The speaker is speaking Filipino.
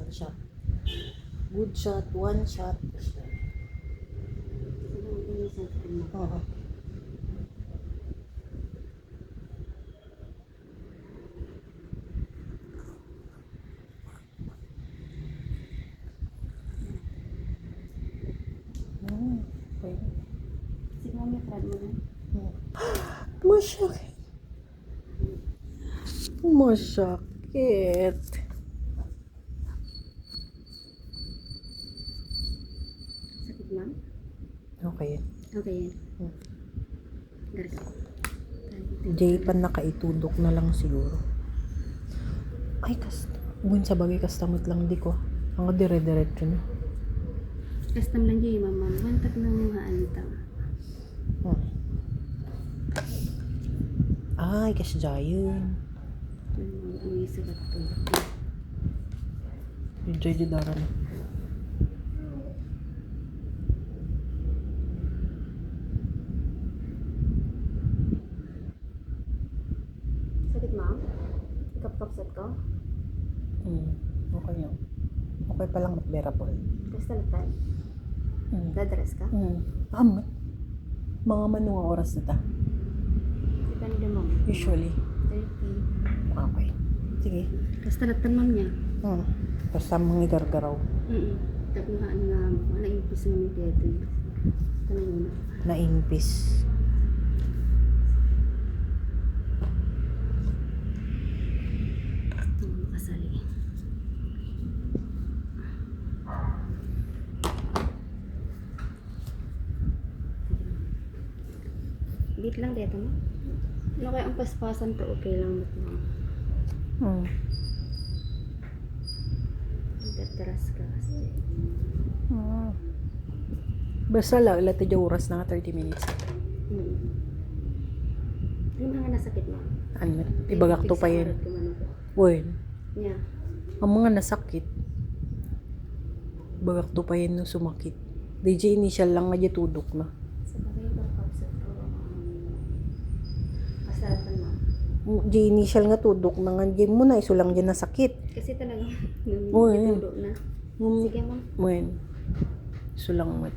one shot. Good shot, one shot. Oo. Okay. Sige, may try mo na. Masakit. Masakit. Sakit, ma'am? Okay. Okay yan. Garga. Jay pa nakaitudok na lang siguro. Ay, buwan sa bagay kastamot lang di ko. Ang dire-diretso na. Custom lang yun, ma'am. Wantat ng mga alitang. Ay, kasi yun. Ang isa ka ito. Yung Jay di daran. Sakit, ma'am? Ikap-kapsat ko? Okay yun. Okay pa lang bearable. Tapos talatan. Dadress ka? Amat. Mga manong oras na ta. Di pa nila, ma'am? Usually. 30. Okay. Sige. Tapos talatan, ma'am niya? Basta mga gargaraw. Tapos nga, wala yung piso namin dito. Ito na yun. Naimpis. Makasali. Bit lang dito, no? Ano kaya ang paspasan to? Okay lang ba't mo? Tatras ka kasi. Basta lang, ilata dyan oras na nga 30 minutes. Yung mga nasakit mo? Ano? Ibagak to pa yun. Uy, Yeah. ang mga nasakit, bagak to pa yun nung sumakit. DJ initial lang nga dyan tudok na. Sa bagay ko, kapsat ko. Masarapan mo. Di initial nga tudok na nga dyan mo na, iso lang dyan nasakit. Kasi talagang Oo, natulo na. Sige, ma'am. When, iso lang mo.